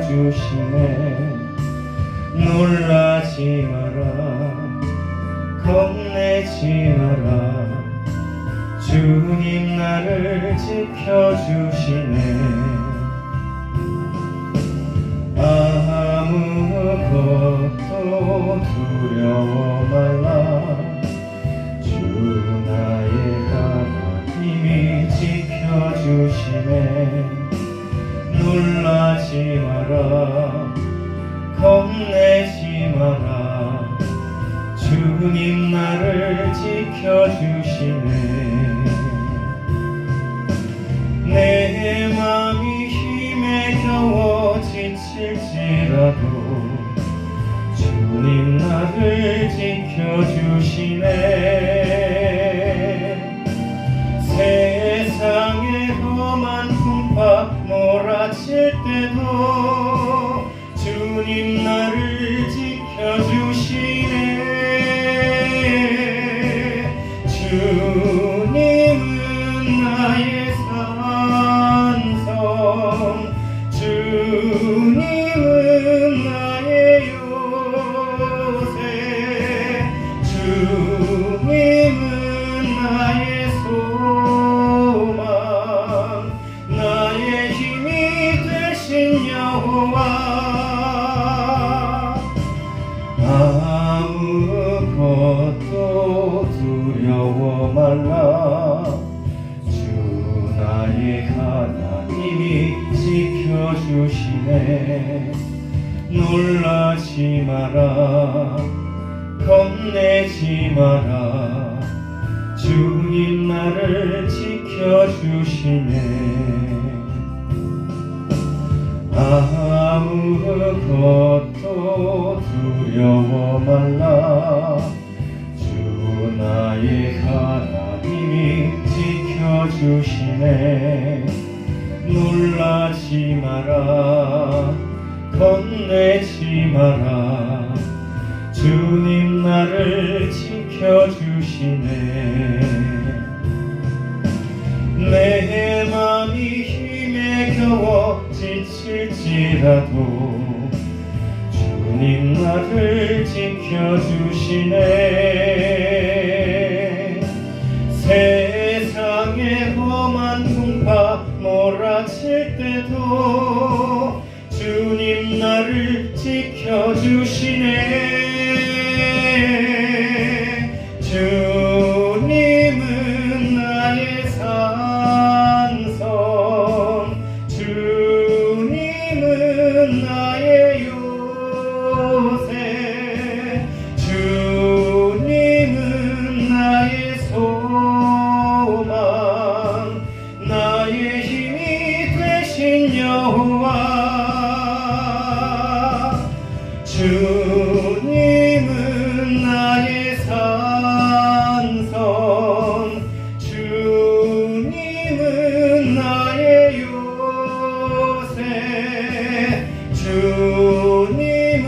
지켜주시네. 놀라지 마라, 겁내지 마라, 주님 나를 지켜주시네. 아무것도 두려워 말라, 주 나의 하나님이 지켜주시네. 놀라지 마라, 겁내지 마라, 주님 나를 지켜주시네. 내 맘이 힘에 겨워 지칠지라도 주님 나를 지켜주시네. 세상의 험한 풍파 몰아칠 때도 주님 나를 지켜주시네. 주님은 나의 산성, 주님은 나의 요새, 주님은 나의 소망, 나의 힘이 되신 여호와. 아무것도 두려워 말라, 주 나의 하나님이 지켜주시네. 놀라지 마라, 겁내지 마라, 주님 나를 지켜주시네. 아무것도 두려워 말라, 주 나의 하나님이 지켜주시네. 놀라지 마라, 겁내지 마라, 주님 나를 지켜주시네. 내 맘이 힘에 겨워 지칠지라도 주님 나를 지켜주시네. 세상의 험한 풍파 몰아칠 때도 주님 나를 지켜주시네. 주님은 나의 산성, 주님은 나의 요새, 주님은 나의 소망, 나의 힘이 되신 여호와. 주님은 나의 산성, 주님은 나의 요새, 주님은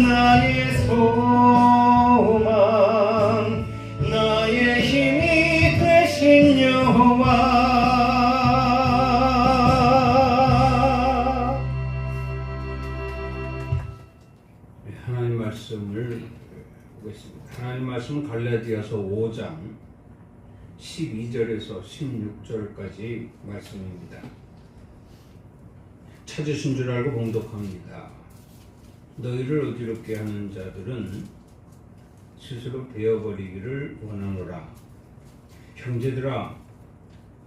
나의 소망, 나의 힘이 되신 여호와. 하나님 말씀을 보겠습니다. 하나님 말씀은 갈라디아서 5장 12절에서 16절까지 말씀입니다. 찾으신 줄 알고 봉독합니다. 너희를 어지럽게 하는 자들은 스스로 베어버리기를 원하노라. 형제들아,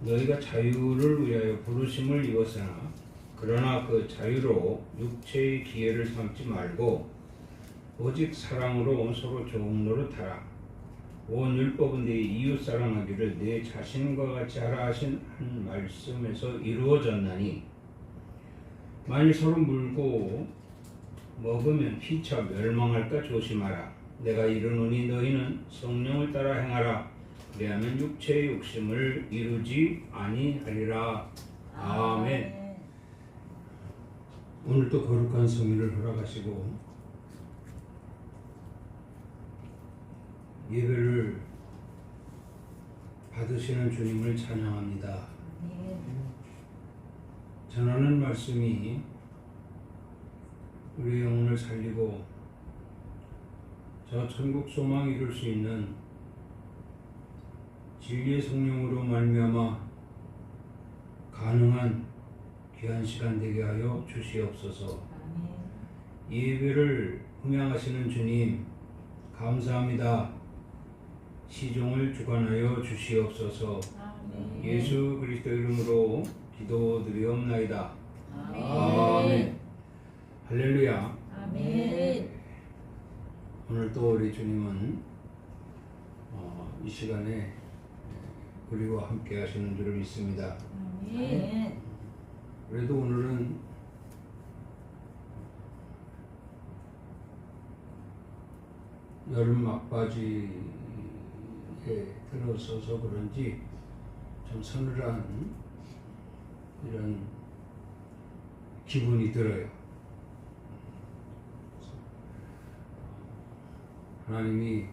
너희가 자유를 위하여 부르심을 입었으나 그러나 그 자유로 육체의 기회를 삼지 말고 오직 사랑으로 서로 좋은 노릇하라. 온 율법은 네 이웃 사랑하기를 네 자신과 같이 하라 하신 한 말씀에서 이루어졌나니, 만일 서로 물고 먹으면 피차 멸망할까 조심하라. 내가 이르노니 너희는 성령을 따라 행하라. 그리하면 육체의 욕심을 이루지 아니하리라. 아멘. 오늘도 거룩한 성의를 허락하시고 예배를 받으시는 주님을 찬양합니다. 전하는 말씀이 우리의 영혼을 살리고 저 천국 소망 이룰 수 있는 진리의 성령으로 말미암아 가능한 귀한 시간 되게 하여 주시옵소서. 이 예배를 흥양하시는 주님 감사합니다. 시종을 주관하여 주시옵소서. 예수 그리스도 이름으로 기도드리옵나이다. 아멘. 할렐루야. 아멘. 오늘 또 우리 주님은 이 시간에 우리와 함께 하시는 줄을 믿습니다. 아멘. 그래도 오늘은 여름 막바지에 들어서서 그런지 좀 서늘한 이런 기분이 들어요. 하나님이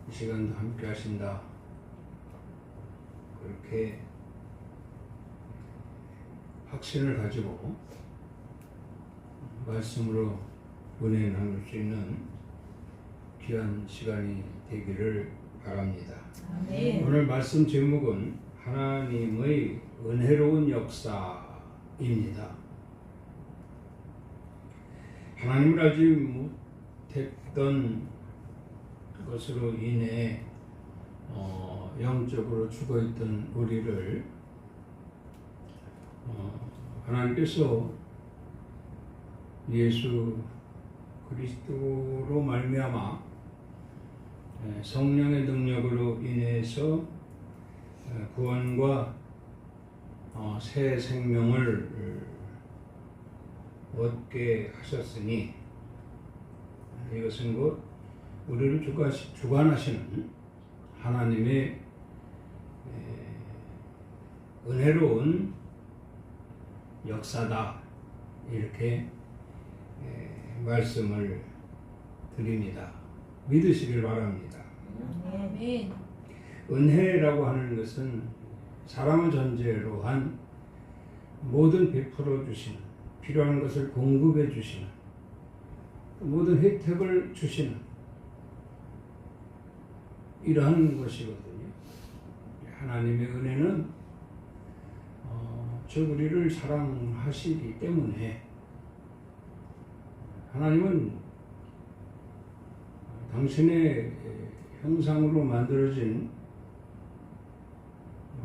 이 시간도 함께 하신다. 그렇게 확신을 가지고 말씀으로 은혜 나눌 수 있는 귀한 시간이 되기를 바랍니다. 아멘. 오늘 말씀 제목은 하나님의 은혜로운 역사입니다. 하나님을 알지 못했던 것으로 인해 영적으로 죽어있던 우리를 하나님께서 예수 그리스도로 말미암아 성령의 능력으로 인해서 구원과 새 생명을 얻게 하셨으니 이것은 곧 우리를 주관하시는 하나님의 은혜로운 역사다. 이렇게 말씀을 드립니다. 믿으시길 바랍니다. 아멘. 은혜라고 하는 것은 사람을 전제로 한 모든 베풀어 주시는, 필요한 것을 공급해 주시는, 모든 혜택을 주시는 이러한 것이거든요. 하나님의 은혜는 저 우리를 사랑하시기 때문에 하나님은 당신의 형상으로 만들어진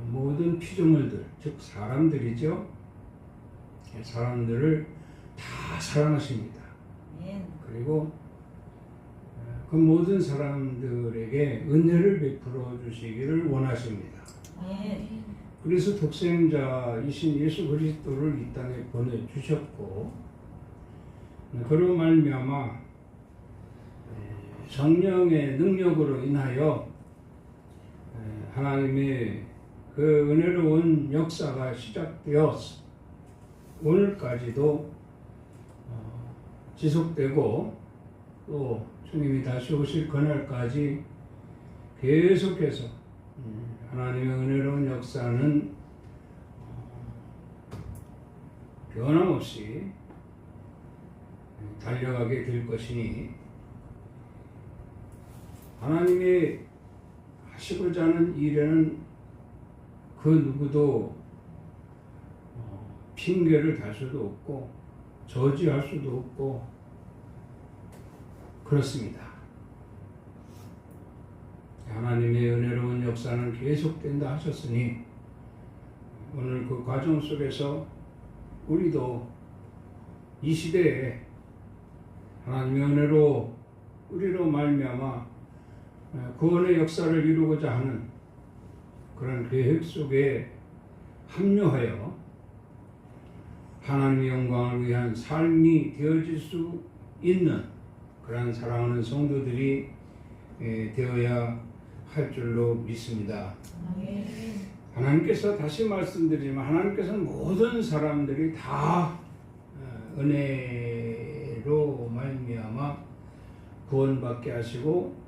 모든 피조물들, 즉 사람들이죠. 사람들을 다 사랑하십니다. 그리고 그 모든 사람들에게 은혜를 베풀어 주시기를 원하십니다. 그래서 독생자이신 예수 그리스도를 이 땅에 보내주셨고, 그로 말미암아 성령의 능력으로 인하여 하나님의 그 은혜로운 역사가 시작되어서 오늘까지도 지속되고, 또 주님이 다시 오실 그날까지 계속해서 하나님의 은혜로운 역사는 변함없이 달려가게 될 것이니, 하나님이 하시고자 하는 일에는 그 누구도 핑계를 댈 수도 없고 저지할 수도 없고 그렇습니다. 하나님의 은혜로운 역사는 계속된다 하셨으니 오늘 그 과정 속에서 우리도 이 시대에 하나님의 은혜로 우리로 말미암아 구원의 역사를 이루고자 하는 그런 계획 속에 합류하여 하나님의 영광을 위한 삶이 되어질 수 있는 그런 사랑하는 성도들이 되어야 할 줄로 믿습니다. 하나님께서 다시 말씀드리지만 하나님께서는 모든 사람들이 다 은혜로 말미암아 구원받게 하시고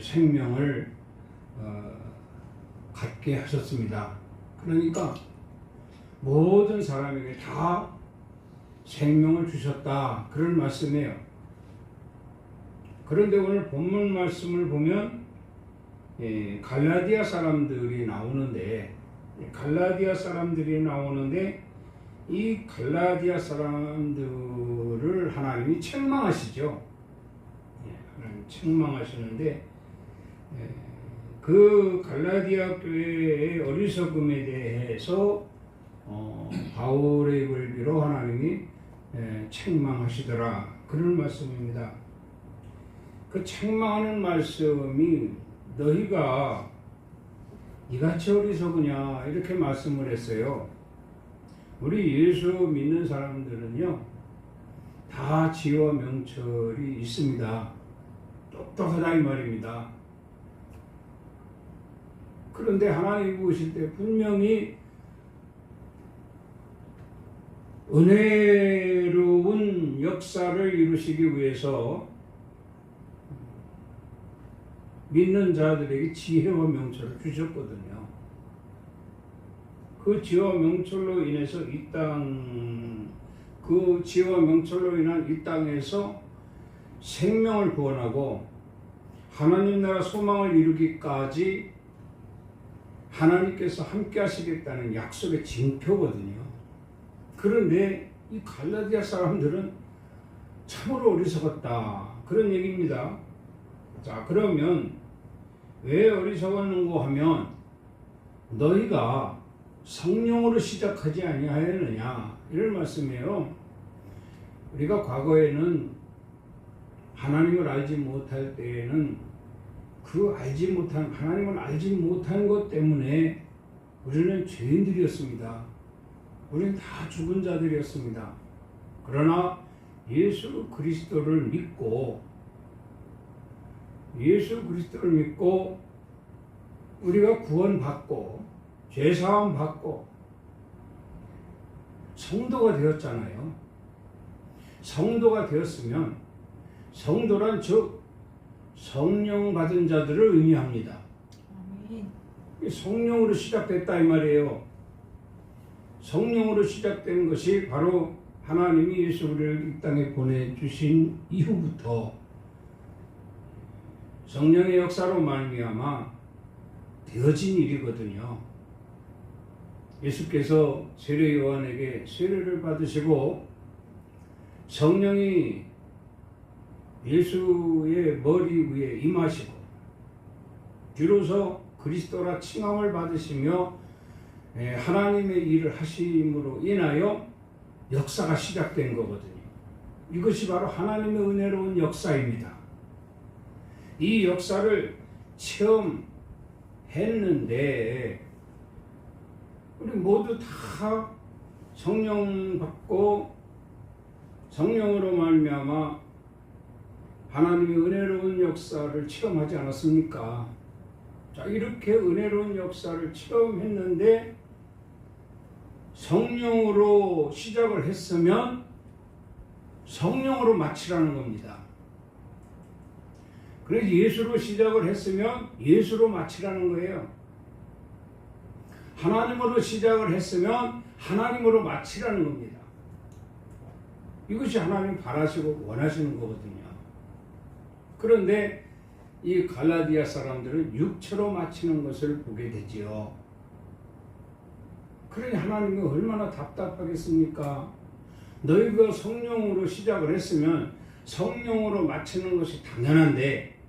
생명을 갖게 하셨습니다. 그러니까 모든 사람에게 다 생명을 주셨다. 그런 말씀이에요. 그런데 오늘 본문 말씀을 보면 갈라디아 사람들이 나오는데 이 갈라디아 사람들을 하나님이 책망하시죠. 하나님 책망하시는데 그 갈라디아 교회의 어리석음에 대해서 바울의 글비로 하나님이 책망하시더라. 그런 말씀입니다. 그 책망하는 말씀이 너희가 이같이 어리석으냐 이렇게 말씀을 했어요. 우리 예수 믿는 사람들은요 다 지혜와 명철이 있습니다. 똑똑하다 이 말입니다. 그런데 하나님 보실 때 분명히 은혜로운 역사를 이루시기 위해서 믿는 자들에게 지혜와 명철을 주셨거든요. 그 지혜와 명철로 인해서 그 지혜와 명철로 인한 이 땅에서 생명을 구원하고 하나님 나라 소망을 이루기까지 하나님께서 함께 하시겠다는 약속의 징표거든요. 그런데 이 갈라디아 사람들은 참으로 어리석었다. 그런 얘기입니다. 자, 그러면 왜 어리석었는고 하면 너희가 성령으로 시작하지 아니하였느냐 이런 말씀이에요. 우리가 과거에는 하나님을 알지 못할 때에는 하나님을 알지 못한 것 때문에 우리는 죄인들이었습니다. 우리는 다 죽은 자들이었습니다. 그러나 예수 그리스도를 믿고 우리가 구원받고 죄사함 받고 성도가 되었잖아요. 성도가 되었으면 성도란 즉 성령 받은 자들을 의미합니다. 아멘. 성령으로 시작됐다 이 말이에요. 성령으로 시작된 것이 바로 하나님이 예수를 이 땅에 보내주신 이후부터 성령의 역사로 말미암아 되어진 일이거든요. 예수께서 세례 요한에게 세례를 받으시고 성령이 예수의 머리 위에 임하시고 비로소 그리스도라 칭함을 받으시며 하나님의 일을 하심으로 인하여 역사가 시작된 거거든요. 이것이 바로 하나님의 은혜로운 역사입니다. 이 역사를 체험했는데 우리 모두 다 성령 받고 성령으로 말미암아 하나님의 은혜로운 역사를 체험하지 않았습니까? 자, 이렇게 은혜로운 역사를 체험했는데 성령으로 시작을 했으면 성령으로 마치라는 겁니다. 그래서 예수로 시작을 했으면 예수로 마치라는 거예요. 하나님으로 시작을 했으면 하나님으로 마치라는 겁니다. 이것이 하나님 바라시고 원하시는 거거든요. 그런데 이 갈라디아 사람들은 육체로 마치는 것을 보게 되지요. 그러니 하나님이 얼마나 답답하겠습니까? 너희가 성령으로 시작을 했으면 성령으로 마치는 것이 당연한데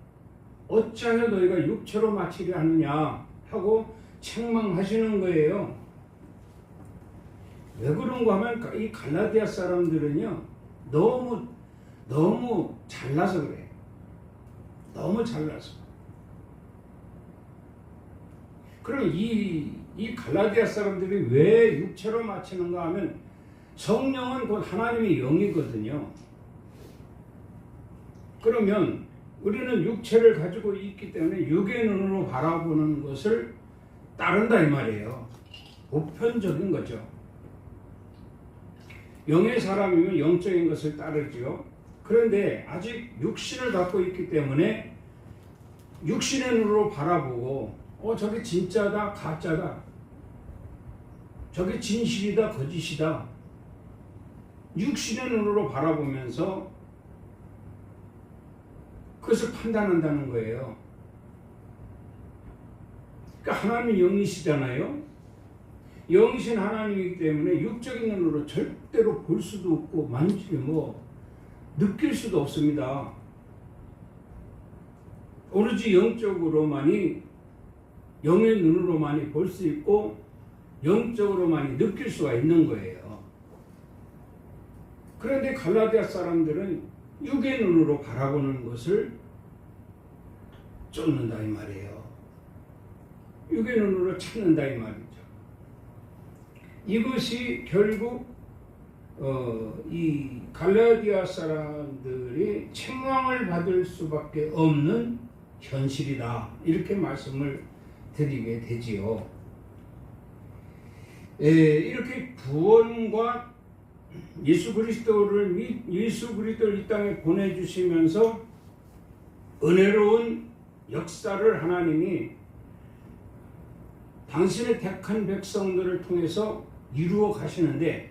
어찌하여 너희가 육체로 마치려 하느냐 하고 책망하시는 거예요. 왜 그런가 하면 이 갈라디아 사람들은요 너무 잘나서 그래요. 너무 잘나서. 그럼 이 갈라디아 사람들이 왜 육체로 마치는가 하면 성령은 곧 하나님의 영이거든요. 그러면 우리는 육체를 가지고 있기 때문에 육의 눈으로 바라보는 것을 따른다 이 말이에요. 보편적인 거죠. 영의 사람이면 영적인 것을 따르지요. 그런데 아직 육신을 갖고 있기 때문에 육신의 눈으로 바라보고 저게 진짜다 가짜다 저게 진실이다 거짓이다 육신의 눈으로 바라보면서 그것을 판단한다는 거예요. 그러니까 하나님이 영이시잖아요. 영이신 하나님이기 때문에 육적인 눈으로 절대로 볼 수도 없고 느낄 수도 없습니다. 오로지 영적으로만이, 영의 눈으로만이 볼 수 있고 영적으로만이 느낄 수가 있는 거예요. 그런데 갈라디아 사람들은 육의 눈으로 바라보는 것을 쫓는다 이 말이에요. 육의 눈으로 찾는다 이 말이죠. 이것이 결국 이 갈라디아 사람들이 책망을 받을 수밖에 없는 현실이다, 이렇게 말씀을 드리게 되지요. 이렇게 구원과 예수 그리스도를 이 땅에 보내주시면서 은혜로운 역사를 하나님이 당신의 택한 백성들을 통해서 이루어 가시는데,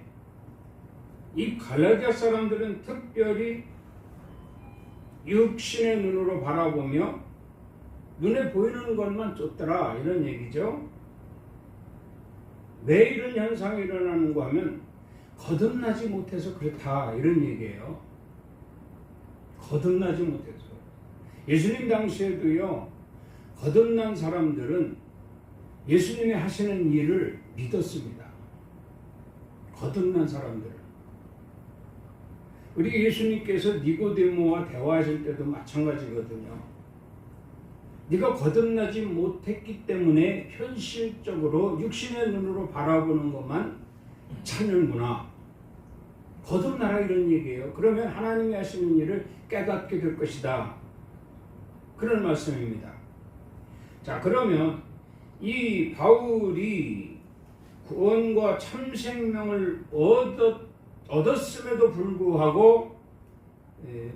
이 갈라디아 사람들은 특별히 육신의 눈으로 바라보며 눈에 보이는 것만 쫓더라, 이런 얘기죠. 왜 이런 현상이 일어나는가 하면 거듭나지 못해서 그렇다, 이런 얘기예요. 거듭나지 못해서. 예수님 당시에도요, 거듭난 사람들은 예수님이 하시는 일을 믿었습니다. 거듭난 사람들은. 우리 예수님께서 니고데모와 대화하실 때도 마찬가지거든요. 네가 거듭나지 못했기 때문에 현실적으로 육신의 눈으로 바라보는 것만 찾는구나. 거듭나라, 이런 얘기예요. 그러면 하나님이 하시는 일을 깨닫게 될 것이다, 그런 말씀입니다. 자, 그러면 이 바울이 구원과 참생명을 얻었음에도 불구하고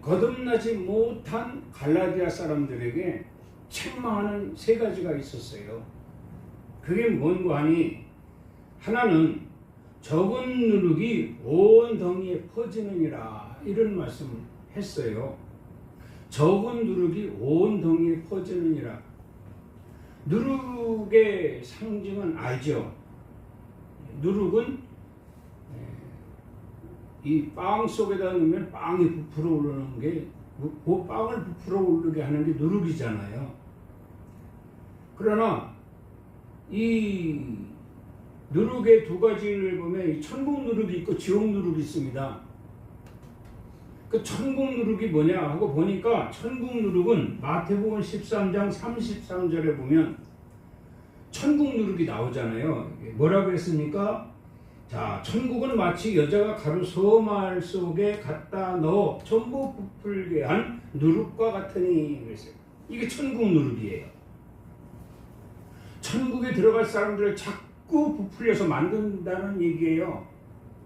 거듭나지 못한 갈라디아 사람들에게 책망하는 세 가지가 있었어요. 그게 뭔가 하니, 하나는 적은 누룩이 온 덩이에 퍼지느니라, 이런 말씀을 했어요. 적은 누룩이 온 덩이에 퍼지느니라. 누룩의 상징은 알죠? 누룩은 이 빵 속에다 넣으면 빵이 부풀어 오르는 게, 그 빵을 부풀어 오르게 하는 게 누룩이잖아요. 그러나 이 누룩의 두 가지를 보면 천국 누룩이 있고 지옥 누룩이 있습니다. 그 천국 누룩이 뭐냐 하고 보니까, 천국 누룩은 마태복음 13장 33절에 보면 천국 누룩이 나오잖아요. 뭐라고 했습니까? 자, 천국은 마치 여자가 가루 소말 속에 갖다 넣어 전부 부풀게 한 누룩과 같으니, 그랬어요. 이게 천국 누룩이에요. 천국에 들어갈 사람들을 자꾸 부풀려서 만든다는 얘기예요.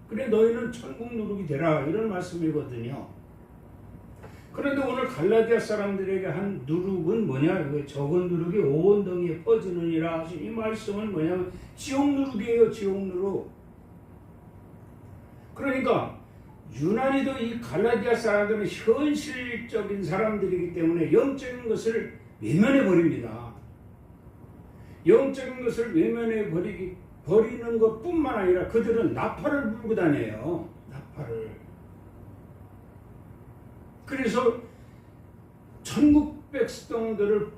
그래 너희는 천국 누룩이 되라, 이런 말씀이거든요. 그런데 오늘 갈라디아 사람들에게 한 누룩은 뭐냐? 적은 누룩이 온 덩이에 퍼지느니라 하신 이 말씀은 뭐냐면 지옥 누룩이에요. 지옥 누룩. 그러니까 유난히도 이 갈라디아 사람들은 현실적인 사람들이기 때문에 영적인 것을 외면해 버립니다. 영적인 것을 외면해 버리는 것뿐만 아니라 그들은 나팔을 불고 다녀요. 나팔을. 그래서 천국 백성들을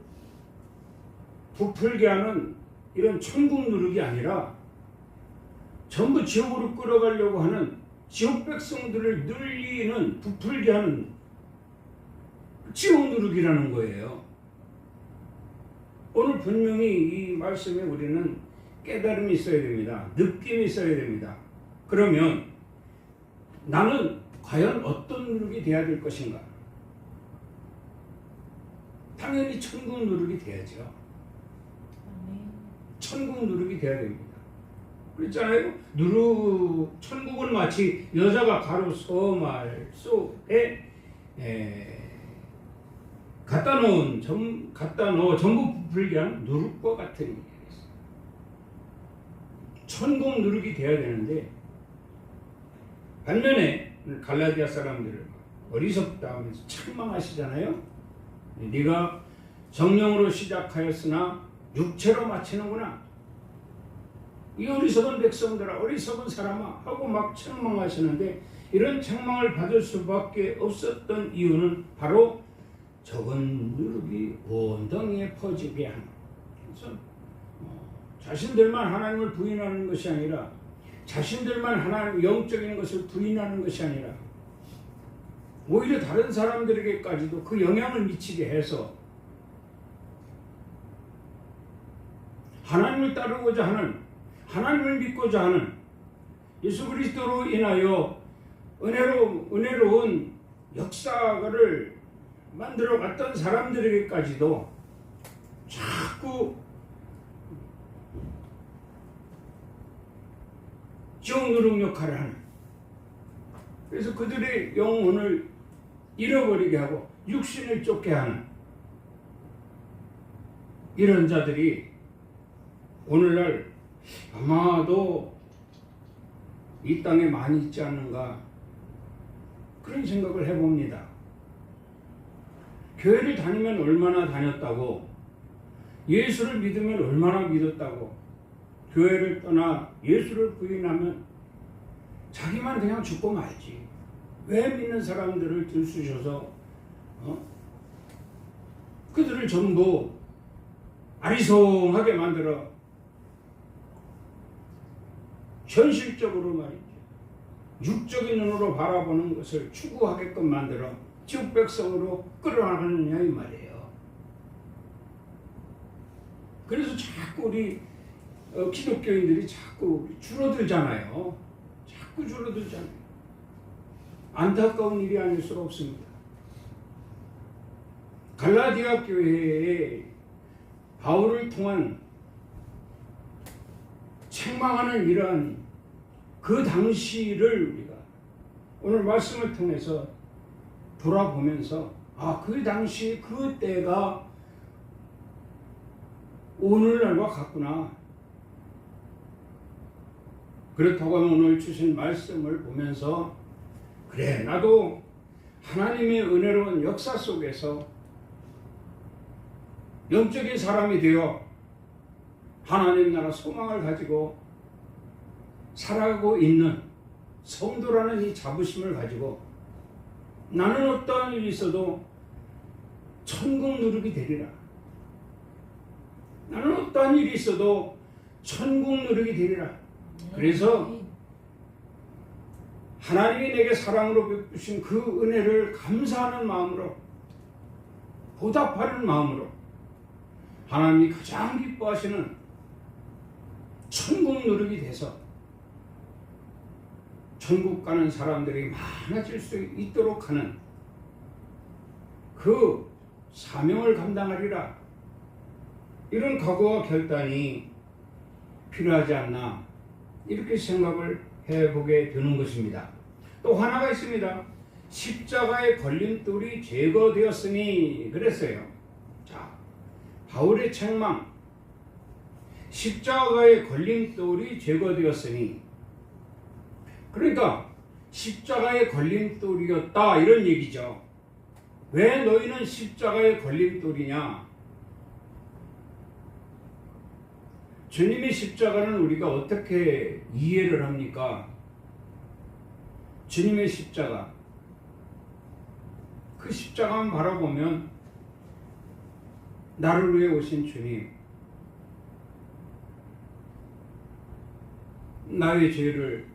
부풀게 하는 이런 천국 누룩이 아니라 전부 지옥으로 끌어가려고 하는 지옥 백성들을 늘리는, 부풀게 하는 지옥 누룩이라는 거예요. 오늘 분명히 이 말씀에 우리는 깨달음이 있어야 됩니다. 느낌이 있어야 됩니다. 그러면 나는 과연 어떤 누룩이 돼야 될 것인가? 당연히 천국 누룩이 돼야죠. 천국 누룩이 돼야 됩니다. 그랬잖아요. 천국은 마치 여자가 가루 소말 속에 갖다 넣어 전부 부풀게 한 누룩과 같으니. 천국 누룩이 돼야 되는데, 반면에 갈라디아 사람들을 어리석다 하면서 책망하시잖아요. 네가 정령으로 시작하였으나 육체로 마치는구나. 이 어리석은 백성들아, 어리석은 사람아 하고 막 책망하시는데, 이런 책망을 받을 수밖에 없었던 이유는 바로 적은 누룩이 온 덩이에 퍼지게 하는, 그래서 자신들만 하나님을 부인하는 것이 아니라, 자신들만 하나님 영적인 것을 부인하는 것이 아니라 오히려 다른 사람들에게까지도 그 영향을 미치게 해서 하나님을 따르고자 하는, 하나님을 믿고자 하는, 예수 그리스도로 인하여 은혜로운 역사를 만들어 갔던 사람들에게까지도 자꾸 지옥누룩 역할을 하는, 그래서 그들의 영혼을 잃어버리게 하고 육신을 쫓게 하는 이런 자들이 오늘날 아마도 이 땅에 많이 있지 않는가, 그런 생각을 해봅니다. 교회를 다니면 얼마나 다녔다고, 예수를 믿으면 얼마나 믿었다고, 교회를 떠나 예수를 부인하면 자기만 그냥 죽고 말지. 왜 믿는 사람들을 들쑤셔서 그들을 전부 아리송하게 만들어 현실적으로 말이죠, 육적인 눈으로 바라보는 것을 추구하게끔 만들어 지옥 백성으로 끌어나가느냐 이 말이에요. 그래서 자꾸 우리 기독교인들이 자꾸 줄어들잖아요. 자꾸 줄어들잖아요. 안타까운 일이 아닐 수가 없습니다. 갈라디아 교회에 바울을 통한 책망하는 이러한 그 당시를 우리가 오늘 말씀을 통해서 돌아보면서, 그 당시 그 때가 오늘날과 같구나. 그렇다고 하면 오늘 주신 말씀을 보면서, 그래, 나도 하나님의 은혜로운 역사 속에서 영적인 사람이 되어 하나님 나라 소망을 가지고 살아가고 있는 성도라는 이 자부심을 가지고 나는 어떠한 일이 있어도 천국 누룩이 되리라. 나는 어떠한 일이 있어도 천국 누룩이 되리라. 그래서 하나님이 내게 사랑으로 베푸신 그 은혜를 감사하는 마음으로, 보답하는 마음으로 하나님이 가장 기뻐하시는 천국 누룩이 돼서 천국 가는 사람들이 많아질 수 있도록 하는 그 사명을 감당하리라. 이런 각오와 결단이 필요하지 않나, 이렇게 생각을 해보게 되는 것입니다. 또 하나가 있습니다. 십자가의 걸림돌이 제거되었으니 그랬어요. 자, 바울의 책망, 십자가의 걸림돌이 제거되었으니, 그러니까 십자가의 걸림돌이었다 이런 얘기죠. 왜 너희는 십자가의 걸림돌이냐? 주님의 십자가는 우리가 어떻게 이해를 합니까? 주님의 십자가, 그 십자가만 바라보면 나를 위해 오신 주님, 나의 죄를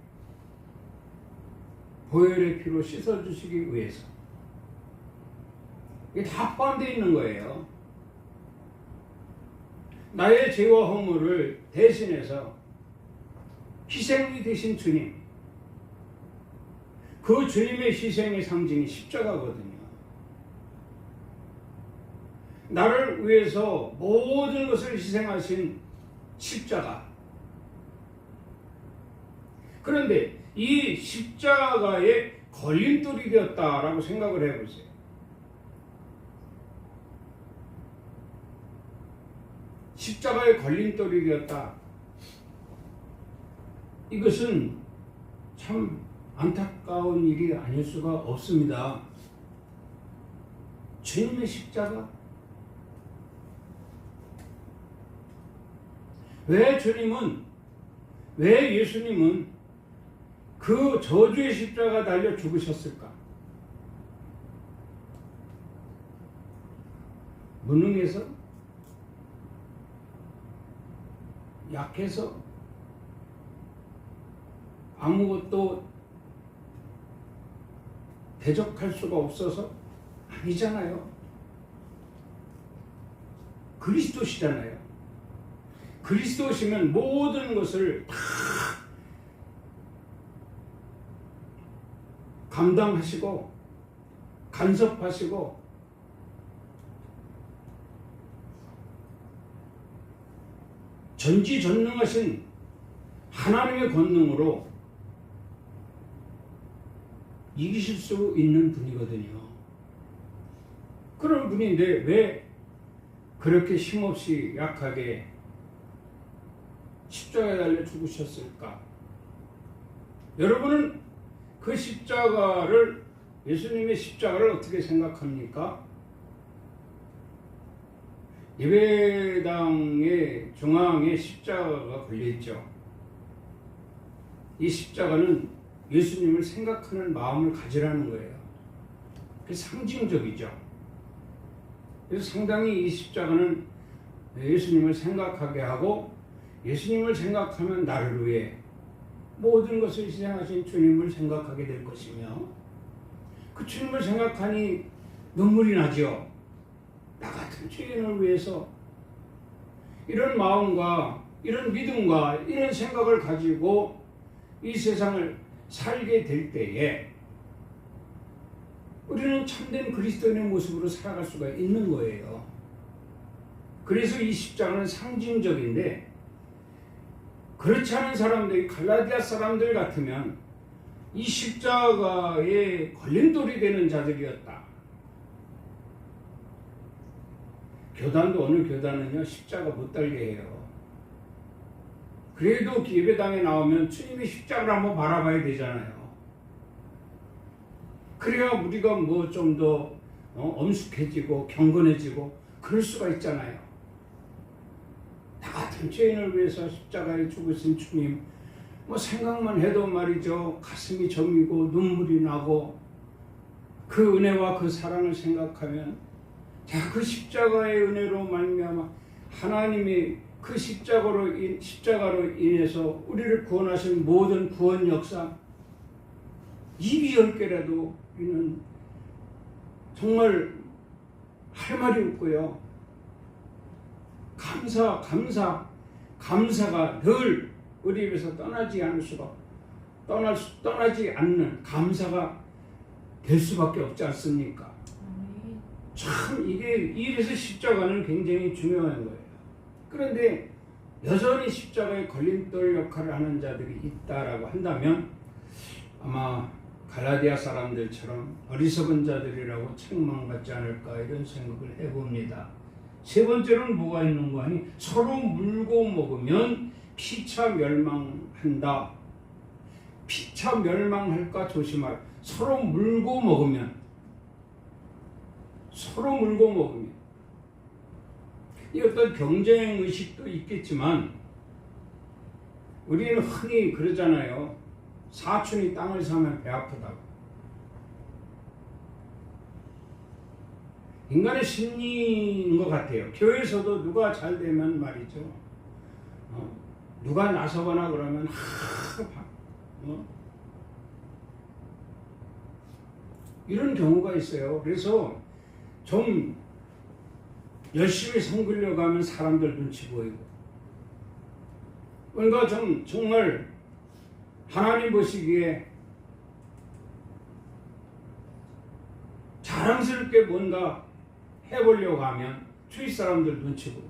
보혈의 피로 씻어주시기 위해서, 이게 다 포함되어 있는 거예요. 나의 죄와 허물을 대신해서 희생이 되신 주님, 그 주님의 희생의 상징이 십자가거든요. 나를 위해서 모든 것을 희생하신 십자가. 그런데 이 십자가의 걸림돌이 되었다라고 생각을 해보세요. 십자가의 걸림돌이 되었다. 이것은 참 안타까운 일이 아닐 수가 없습니다. 주님의 십자가. 왜 예수님은 그 저주의 십자가 달려 죽으셨을까? 무능해서? 약해서? 아무것도 대적할 수가 없어서? 아니잖아요. 그리스도시잖아요. 그리스도시면 모든 것을 다 감당하시고 간섭하시고 전지전능하신 하나님의 권능으로 이기실 수 있는 분이거든요. 그런 분인데 왜 그렇게 힘없이 약하게 십자가에 달려 죽으셨을까? 여러분은 그 십자가를, 예수님의 십자가를 어떻게 생각합니까? 예배당의 중앙에 십자가가 걸려있죠. 이 십자가는 예수님을 생각하는 마음을 가지라는 거예요. 그게 상징적이죠. 그래서 상당히 이 십자가는 예수님을 생각하게 하고, 예수님을 생각하면 나를 위해 모든 것을 희생하신 주님을 생각하게 될 것이며, 그 주님을 생각하니 눈물이 나죠. 나 같은 죄인을 위해서 이런 마음과 이런 믿음과 이런 생각을 가지고 이 세상을 살게 될 때에 우리는 참된 그리스도인의 모습으로 살아갈 수가 있는 거예요. 그래서 이 십자가는 상징적인데, 그렇지 않은 사람들이, 갈라디아 사람들 같으면 이 십자가에 걸림돌이 되는 자들이었다. 교단도, 어느 교단은요 십자가 못 달게 해요. 그래도 예배당에 나오면 주님의 십자가를 한번 바라봐야 되잖아요. 그래야 우리가 뭐 좀 더 엄숙해지고 경건해지고 그럴 수가 있잖아요. 나 같은 죄인을 위해서 십자가에 죽으신 주님, 뭐 생각만 해도 말이죠, 가슴이 저미고 눈물이 나고, 그 은혜와 그 사랑을 생각하면, 자, 그 십자가의 은혜로 말미암아 하나님이 그 십자가로 인해서 우리를 구원하신 모든 구원 역사, 입이 10개라도 우리는 정말 할 말이 없고요. 감사가 늘 우리 입에서 떠나지 않는 감사가 될 수밖에 없지 않습니까? 참 이래서 십자가는 굉장히 중요한 거예요. 그런데 여전히 십자가의 걸림돌 역할을 하는 자들이 있다라고 한다면 아마 갈라디아 사람들처럼 어리석은 자들이라고 책망받지 않을까, 이런 생각을 해봅니다. 세 번째로는 뭐가 있는 거 아니? 서로 물고 먹으면 피차 멸망한다. 피차 멸망할까 조심하라. 서로 물고 먹으면 이 어떤 경쟁 의식도 있겠지만, 우리는 흔히 그러잖아요. 사촌이 땅을 사면 배 아프다고. 인간의 심리인 것 같아요. 교회에서도 누가 잘 되면 말이죠, 누가 나서거나 그러면 이런 경우가 있어요. 그래서 좀 열심히 섬기려고 하면 사람들 눈치 보이고, 뭔가 좀 정말 하나님 보시기에 자랑스럽게 뭔가 해보려고 하면 주위 사람들 눈치 보이고,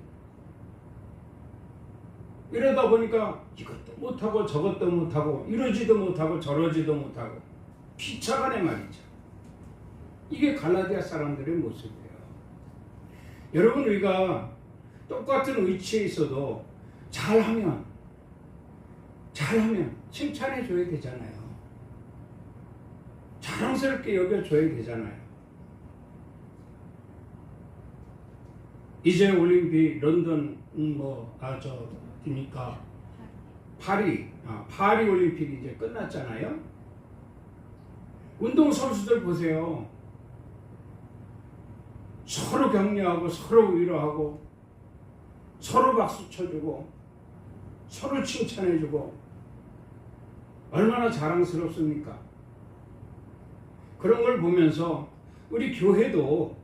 이러다 보니까 이것도 못하고 저것도 못하고 이러지도 못하고 저러지도 못하고 피차간에 말이죠. 이게 갈라디아 사람들의 모습이에요. 여러분, 우리가 똑같은 위치에 있어도 잘하면 칭찬해 줘야 되잖아요. 자랑스럽게 여겨줘야 되잖아요. 이제 올림픽 런던 어디니까 파리 올림픽이 이제 끝났잖아요. 운동 선수들 보세요. 서로 격려하고 서로 위로하고 서로 박수 쳐주고 서로 칭찬해주고 얼마나 자랑스럽습니까? 그런 걸 보면서 우리 교회도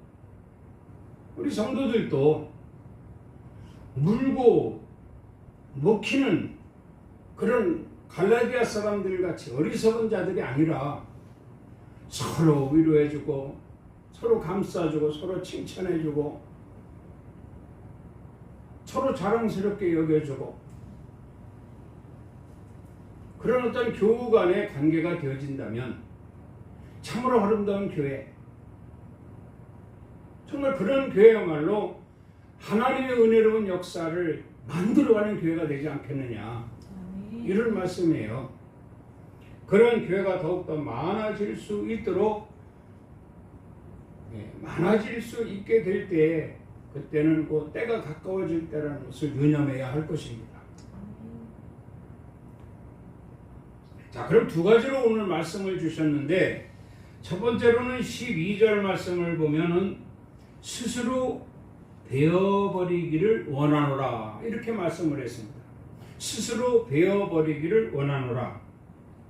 우리 성도들도 물고 먹히는 그런 갈라디아 사람들 같이 어리석은 자들이 아니라 서로 위로해주고 서로 감싸주고 서로 칭찬해주고 서로 자랑스럽게 여겨주고 그런 어떤 교우 간의 관계가 되어진다면 참으로 아름다운 교회, 정말 그런 교회야말로 하나님의 은혜로운 역사를 만들어가는 교회가 되지 않겠느냐, 이런 말씀이에요. 그런 교회가 더욱더 많아질 수 있도록 많아질 수 있게 될 때, 그때는 그 때가 가까워질 때라는 것을 유념해야 할 것입니다. 자, 그럼 두 가지로 오늘 말씀을 주셨는데, 첫 번째로는 12절 말씀을 보면은 스스로 베어버리기를 원하노라, 이렇게 말씀을 했습니다. 스스로 베어버리기를 원하노라.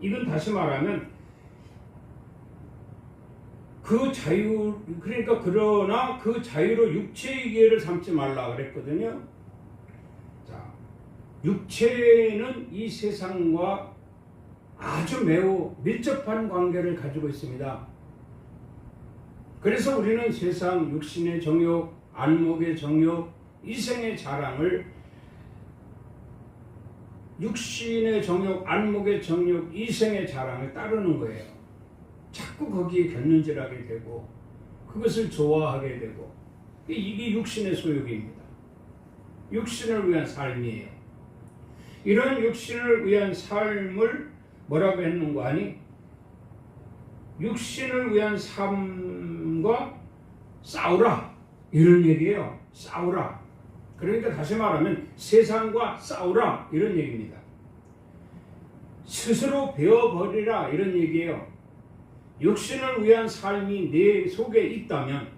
이건 다시 말하면 그 자유, 그러니까 그러나 그 자유로 육체의 기회를 삼지 말라 그랬거든요. 자, 육체는 이 세상과 아주 매우 밀접한 관계를 가지고 있습니다. 그래서 우리는 세상 육신의 정욕, 안목의 정욕, 이생의 자랑을, 육신의 정욕, 안목의 정욕, 이생의 자랑을 따르는 거예요. 자꾸 거기에 곁눈질하게 되고 그것을 좋아하게 되고, 이게 육신의 소욕입니다. 육신을 위한 삶이에요. 이런 육신을 위한 삶을 뭐라고 했는가 하니, 육신을 위한 삶과 싸우라, 이런 얘기예요. 싸우라. 그러니까 다시 말하면 세상과 싸우라, 이런 얘기입니다. 스스로 베어버리라, 이런 얘기예요. 육신을 위한 삶이 내 속에 있다면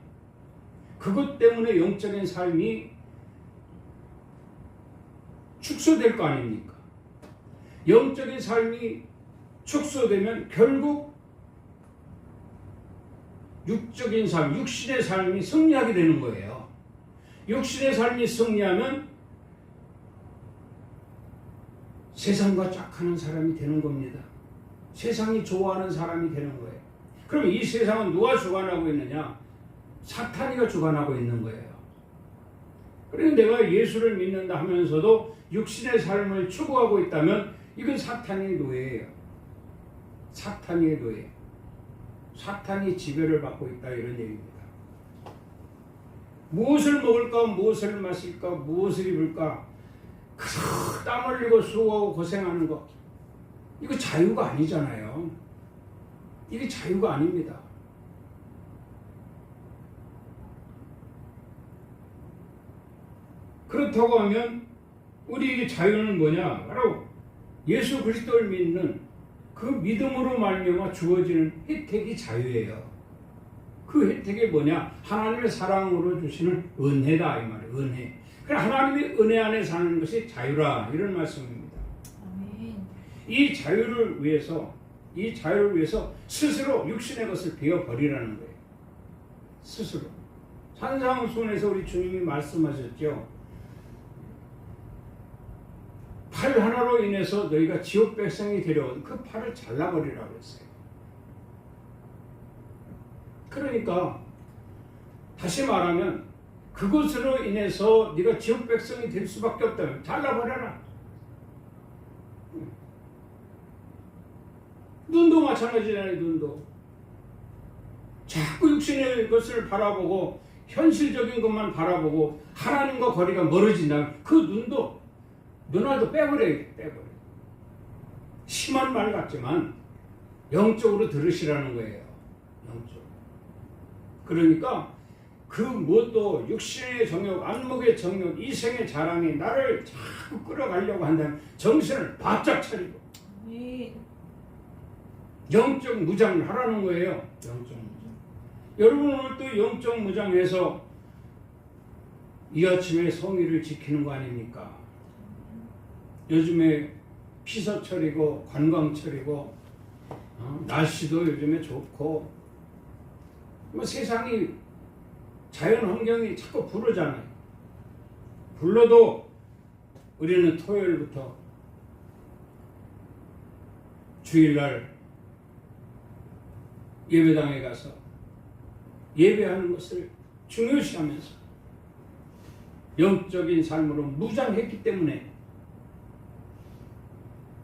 그것 때문에 영적인 삶이 축소될 거 아닙니까? 영적인 삶이 축소되면 결국 육적인 삶, 육신의 삶이 승리하게 되는 거예요. 육신의 삶이 승리하면 세상과 짝하는 사람이 되는 겁니다. 세상이 좋아하는 사람이 되는 거예요. 그럼 이 세상은 누가 주관하고 있느냐? 사탄이가 주관하고 있는 거예요. 그래서 내가 예수를 믿는다 하면서도 육신의 삶을 추구하고 있다면 이건 사탄의 노예예요. 사탄의 노예. 사탄이 지배를 받고 있다, 이런 얘기입니다. 무엇을 먹을까, 무엇을 마실까, 무엇을 입을까, 땀 흘리고 수고하고 고생하는 것, 이거 자유가 아니잖아요. 이게 자유가 아닙니다. 그렇다고 하면 우리에게 자유는 뭐냐? 바로 예수 그리스도를 믿는 그 믿음으로 말미암아 주어지는 혜택이 자유예요. 그 혜택이 뭐냐? 하나님의 사랑으로 주시는 은혜다, 이 말이에요. 은혜. 그래, 하나님의 은혜 안에 사는 것이 자유라, 이런 말씀입니다. 아멘. 이 자유를 위해서 스스로 육신의 것을 베어버리라는 거예요. 스스로. 산상수훈에서 우리 주님이 말씀하셨죠. 팔 하나로 인해서 너희가 지옥 백성이 되려온 그 팔을 잘라버리라고 했어요. 그러니까 다시 말하면 그것으로 인해서 네가 지옥 백성이 될 수밖에 없다면 잘라버려라. 눈도 마찬가지잖아요. 눈도 자꾸 육신의 것을 바라보고 현실적인 것만 바라보고 하나님과 거리가 멀어진다면 그 눈알도 빼버려야 돼. 빼버려. 심한 말 같지만 영적으로 들으시라는 거예요. 영적. 그러니까 그 무엇도 육신의 정욕, 안목의 정욕, 이생의 자랑이 나를 자꾸 끌어가려고 한다면 정신을 바짝 차리고 아멘. 영적 무장을 하라는 거예요. 영적 무장. 여러분 오늘 또 영적 무장해서 이 아침에 성의를 지키는 거 아닙니까? 요즘에 피서철이고 관광철이고 날씨도 요즘에 좋고 뭐 세상이 자연 환경이 자꾸 부르잖아요. 불러도 우리는 토요일부터 주일날 예배당에 가서 예배하는 것을 중요시하면서 영적인 삶으로 무장했기 때문에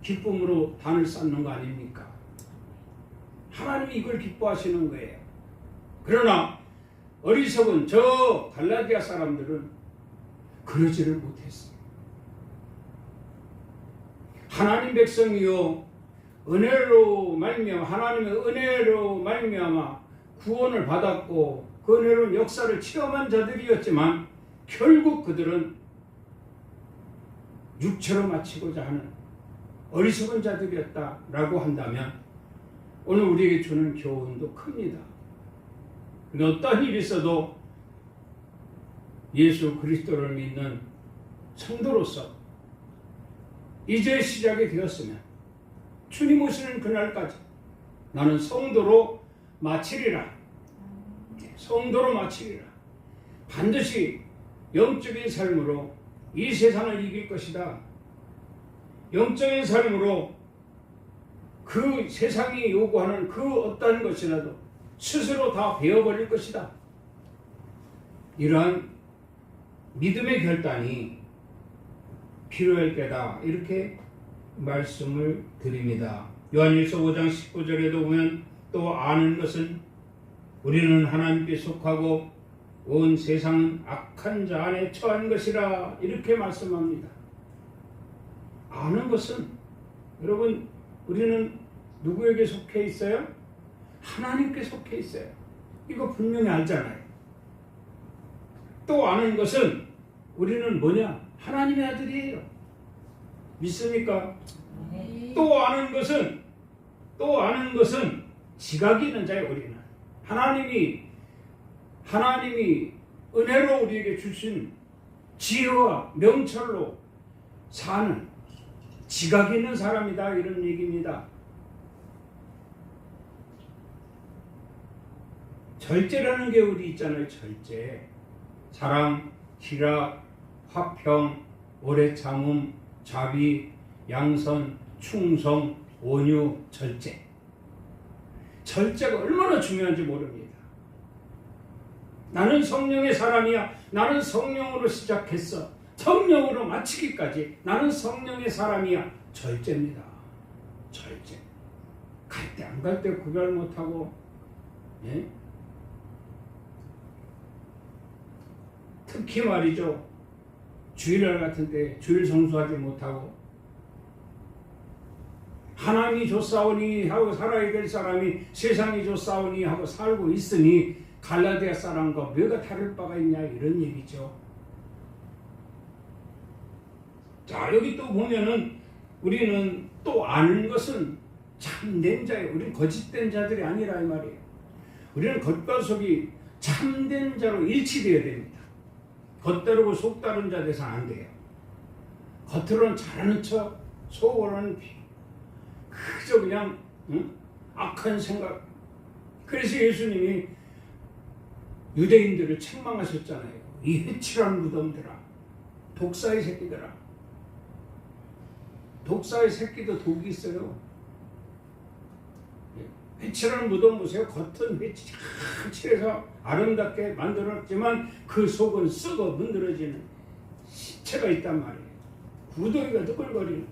기쁨으로 단을 쌓는 거 아닙니까? 하나님이 이걸 기뻐하시는 거예요. 그러나 어리석은 저 갈라디아 사람들은 그러지를 못했어요. 하나님 백성이요 은혜로 말미암아 하나님의 은혜로 말미암아 구원을 받았고 그 은혜로운 역사를 체험한 자들이었지만 결국 그들은 육체로 마치고자 하는 어리석은 자들이었다라고 한다면 오늘 우리에게 주는 교훈도 큽니다. 어떤 일이 있어도 예수 그리스도를 믿는 성도로서 이제 시작이 되었으면 주님 오시는 그날까지 나는 성도로 마치리라. 성도로 마치리라. 반드시 영적인 삶으로 이 세상을 이길 것이다. 영적인 삶으로 그 세상이 요구하는 그 어떠한 것이라도 스스로 다 베어버릴 것이다. 이러한 믿음의 결단이 필요할 때다. 이렇게 말씀을 드립니다. 요한일서 5장 19절에도 보면 또 아는 것은 우리는 하나님께 속하고 온 세상은 악한 자 안에 처한 것이라 이렇게 말씀합니다. 아는 것은 여러분 우리는 누구에게 속해 있어요? 하나님께 속해 있어요. 이거 분명히 알잖아요. 또 아는 것은 우리는 뭐냐? 하나님의 아들이에요. 믿습니까? 네. 또 아는 것은 지각이 있는 자예요. 우리는 하나님이 은혜로 우리에게 주신 지혜와 명철로 사는 지각이 있는 사람이다. 이런 얘기입니다. 절제라는 게 우리 있잖아요. 절제. 사랑, 희락, 화평, 오래 참음, 자비, 양선, 충성, 온유, 절제. 절제가 얼마나 중요한지 모릅니다. 나는 성령의 사람이야. 나는 성령으로 시작했어. 성령으로 마치기까지 나는 성령의 사람이야. 절제입니다. 절제. 갈 때 안 갈 때 구별 못하고 예? 특히 말이죠. 주일날 같은 때 주일 성수하지 못하고 하나님이 줬사오니 하고 살아야 될 사람이 세상이 줬사오니 하고 살고 있으니 갈라디아 사람과 뭐가 다를 바가 있냐 이런 얘기죠. 자 여기 또 보면은 우리는 또 아는 것은 참된 자예요. 우리는 거짓된 자들이 아니라 이 말이에요. 우리는 겉과 속이 참된 자로 일치되어야 됩니다. 겉다르고 속다른 자 돼서 안 돼요. 겉으로는 잘하는 척, 속으로는 그저 그냥 악한 생각. 그래서 예수님이 유대인들을 책망하셨잖아요. 이 해칠한 무덤들아, 독사의 새끼들아. 독사의 새끼도 독이 있어요. 해칠한 무덤 보세요. 겉은 해칠해서 아름답게 만들었지만 그 속은 썩어 문드러지는 시체가 있단 말이에요. 구더기가 너글거리는.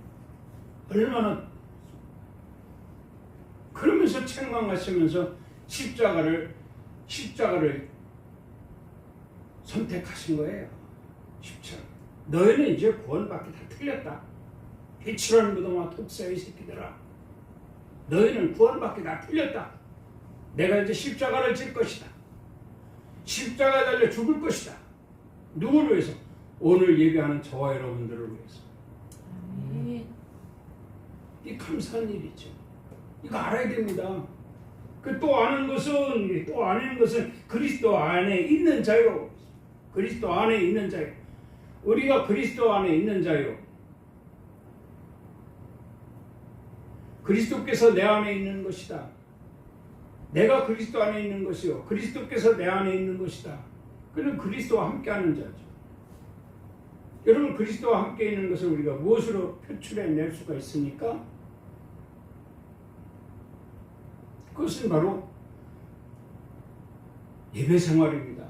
얼마나 그러면서 책망하시면서 십자가를 선택하신 거예요. 십자가. 너희는 이제 구원받기 다 틀렸다. 해칠한 무덤아 독사의 새끼들아. 너희는 구원받기 다 틀렸다. 내가 이제 십자가를 질 것이다. 십자가 달려 죽을 것이다. 누구를 위해서? 오늘 예배하는 저와 여러분들을 위해서. 아멘. 이 감사한 일이죠. 이거 알아야 됩니다. 그 또 아는 것은 그리스도 안에 있는 자요. 그리스도 안에 있는 자요. 우리가 그리스도 안에 있는 자요. 그리스도께서 내 안에 있는 것이다. 내가 그리스도 안에 있는 것이요. 그리스도께서 내 안에 있는 것이다. 그는 그리스도와 함께하는 자죠. 여러분, 그리스도와 함께 있는 것을 우리가 무엇으로 표출해낼 수가 있습니까? 그것은 바로 예배 생활입니다.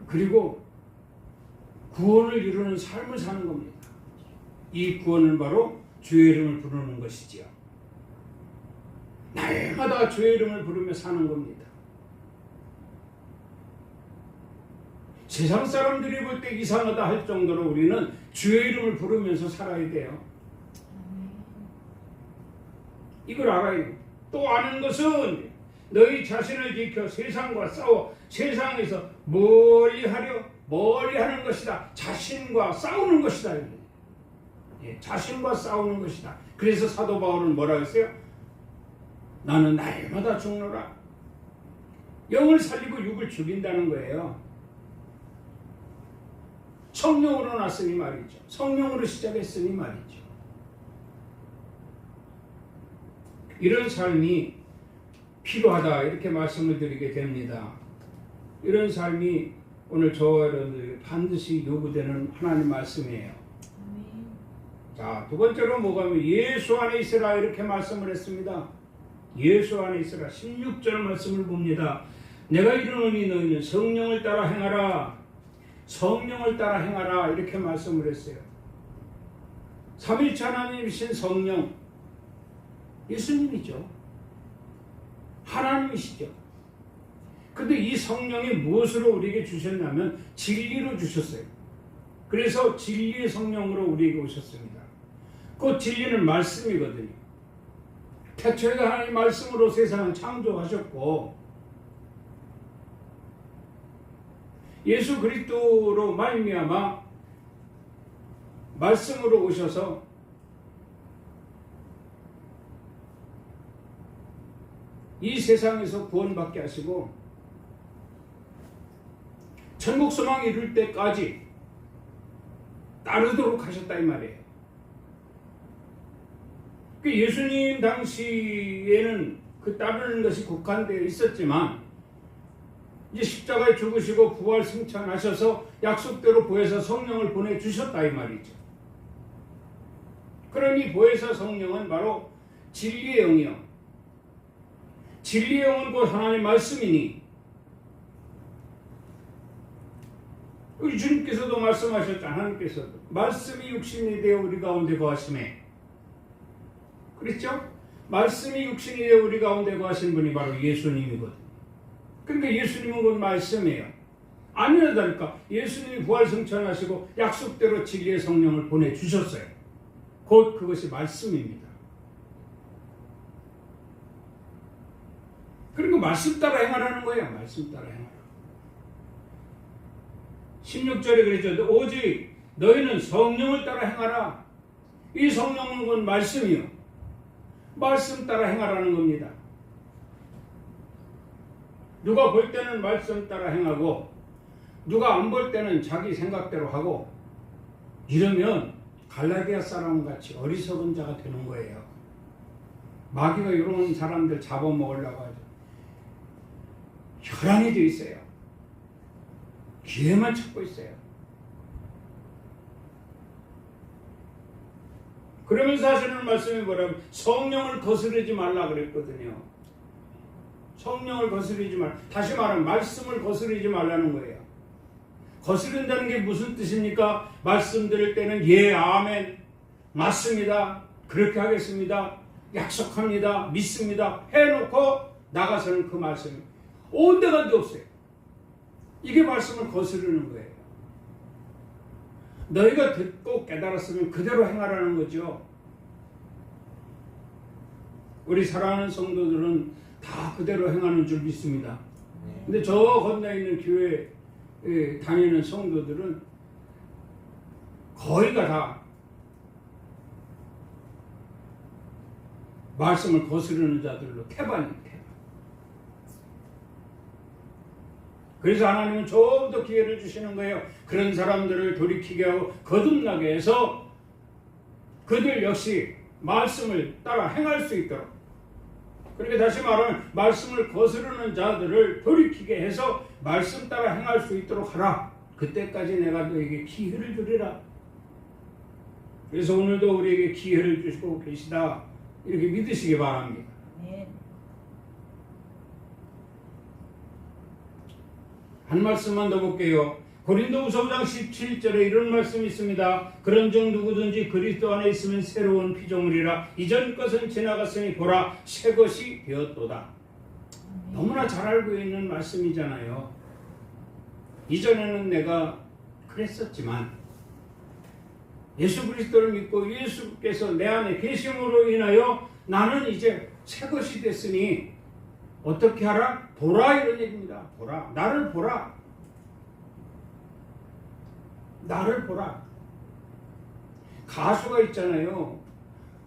그리고 구원을 이루는 삶을 사는 겁니다. 이 구원은 바로 주의 이름을 부르는 것이지요. 날마다 주의 이름을 부르며 사는 겁니다. 세상 사람들이 볼 때 이상하다 할 정도로 우리는 주의 이름을 부르면서 살아야 돼요. 이걸 알아야 돼요. 또 아는 것은 너희 자신을 지켜 세상과 싸워 세상에서 멀리 하는 것이다. 자신과 싸우는 것이다. 예, 자신과 싸우는 것이다. 그래서 사도 바울은 뭐라고 했어요? 나는 날마다 죽노라. 영을 살리고 육을 죽인다는 거예요. 성령으로 났으니 말이죠. 성령으로 시작했으니 말이죠. 이런 삶이 필요하다 이렇게 말씀을 드리게 됩니다. 이런 삶이 오늘 저와 여러분들에게 반드시 요구되는 하나님 말씀이에요. 자, 두 번째로 뭐가 하면 예수 안에 있으라 이렇게 말씀을 했습니다. 예수 안에 있으라. 16절 말씀을 봅니다. 내가 이르노니 너희는 성령을 따라 행하라. 성령을 따라 행하라 이렇게 말씀을 했어요. 삼위일체 하나님이신 성령, 예수님이죠. 하나님이시죠. 근데 이 성령이 무엇으로 우리에게 주셨냐면 진리로 주셨어요. 그래서 진리의 성령으로 우리에게 오셨습니다. 그 진리는 말씀이거든요. 태초에 하나님 말씀으로 세상을 창조하셨고 예수 그리스도로 말미암아 말씀으로 오셔서 이 세상에서 구원받게 하시고 천국 소망이 이룰 때까지 따르도록 하셨다 이 말이에요. 예수님 당시에는 그 따르는 것이 국한되어 있었지만 이제 십자가에 죽으시고 부활 승천하셔서 약속대로 보혜사 성령을 보내주셨다 이 말이죠. 그러니 보혜사 성령은 바로 진리의 영이요. 진리의 영은 곧 하나님의 말씀이니 우리 주님께서도 말씀하셨죠. 하나님께서도 말씀이 육신이 되어 우리 가운데 거하심에 그렇죠? 말씀이 육신이 되어 우리 가운데 거하신 분이 바로 예수님이거든요. 그러니까 예수님은 곧 말씀이에요. 아니나 다를까 예수님이 부활 승천하시고 약속대로 진리의 성령을 보내주셨어요. 곧 그것이 말씀입니다. 그리고 말씀 따라 행하라는 거예요. 말씀 따라 행하라. 16절에 그랬죠. 오직 너희는 성령을 따라 행하라. 이 성령은 곧 말씀이요. 말씀 따라 행하라는 겁니다. 누가 볼 때는 말씀 따라 행하고 누가 안 볼 때는 자기 생각대로 하고 이러면 갈라디아 사람같이 어리석은 자가 되는 거예요. 마귀가 이런 사람들 잡아먹으려고 하죠. 혈안이 되어 있어요. 기회만 찾고 있어요. 그러면서 하시는 말씀이 뭐라면 성령을 거스르지 말라 그랬거든요. 성령을 거스르지 말라. 다시 말하면 말씀을 거스르지 말라는 거예요. 거스른다는 게 무슨 뜻입니까? 말씀 들을 때는 예, 아멘, 맞습니다, 그렇게 하겠습니다, 약속합니다, 믿습니다 해놓고 나가서는 그 말씀이 온데간데 없어요. 이게 말씀을 거스르는 거예요. 너희가 듣고 깨달았으면 그대로 행하라는 거죠. 우리 사랑하는 성도들은 다 그대로 행하는 줄 믿습니다. 네. 근데 저 건너에 있는 교회에 다니는 성도들은 거의가 다 말씀을 거스르는 자들로 태반이에요. 그래서 하나님은 좀 더 기회를 주시는 거예요. 그런 사람들을 돌이키게 하고 거듭나게 해서 그들 역시 말씀을 따라 행할 수 있도록, 그러니까 다시 말하면 말씀을 거스르는 자들을 돌이키게 해서 말씀 따라 행할 수 있도록 하라. 그때까지 내가 너에게 기회를 주리라. 그래서 오늘도 우리에게 기회를 주시고 계시다, 이렇게 믿으시기 바랍니다. 아멘. 한 말씀만 더 볼게요. 고린도후서 5장 17절에 이런 말씀이 있습니다. 그런즉 누구든지 그리스도 안에 있으면 새로운 피조물이라. 이전 것은 지나갔으니 보라 새 것이 되었도다. 너무나 잘 알고 있는 말씀이잖아요. 이전에는 내가 그랬었지만 예수 그리스도를 믿고 예수께서 내 안에 계심으로 인하여 나는 이제 새 것이 됐으니 어떻게 하라? 보라, 이런 얘기입니다. 보라. 나를 보라. 나를 보라. 가수가 있잖아요.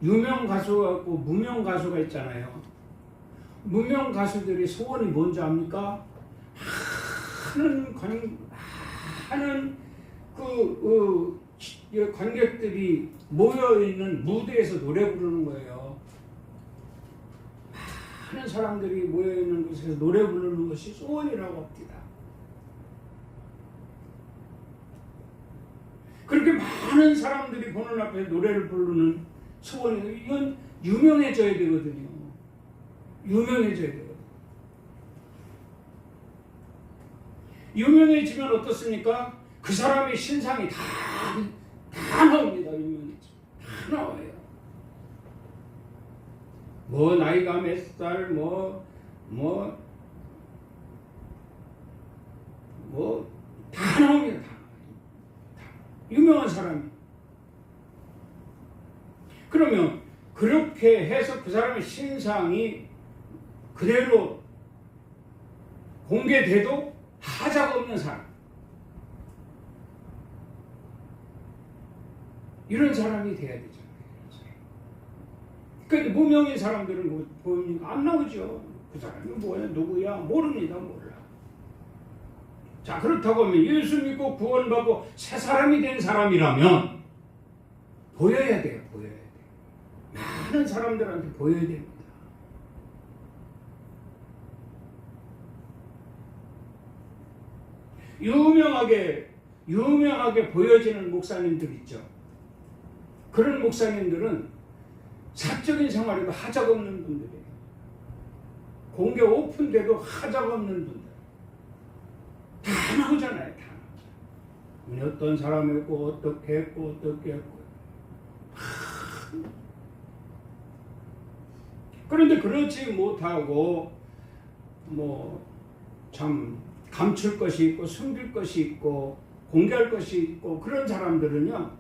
유명 가수가 있고 무명 가수가 있잖아요. 무명 가수들이 소원이 뭔지 압니까? 많은 관객들이 모여있는 무대에서 노래 부르는 거예요. 많은 사람들이 모여있는 곳에서 노래 부르는 것이 소원이라고 합니다. 그렇게 많은 사람들이 보는 앞에 노래를 부르는 소원이, 이건 유명해져야 되거든요. 유명해져야 되거든요. 유명해지면 어떻습니까? 그 사람의 신상이 다 나옵니다. 유명해지면 다 나와요. 뭐 나이가 몇 살, 다 나옵니다. 다. 유명한 사람이. 그러면 그렇게 해서 그 사람의 신상이 그대로 공개돼도 하자가 없는 사람, 이런 사람이 돼야 되잖아요. 그런데 무명인 사람들은 보니까 안 나오죠. 그 사람이 뭐야, 누구야, 모릅니다. 몰라. 자, 그렇다고 하면 예수 믿고 구원받고 새 사람이 된 사람이라면 보여야 돼요. 보여야 돼요. 많은 사람들한테 보여야 됩니다. 유명하게 보여지는 목사님들 있죠. 그런 목사님들은 사적인 생활에도 하자가 없는 분들이에요. 공개 오픈돼도 하자가 없는 분들. 다 나오잖아요. 다 나오잖아요. 어떤 사람이었고 어떻게 했고 그런데 그렇지 못하고 참 감출 것이 있고 숨길 것이 있고 공개할 것이 있고 그런 사람들은요,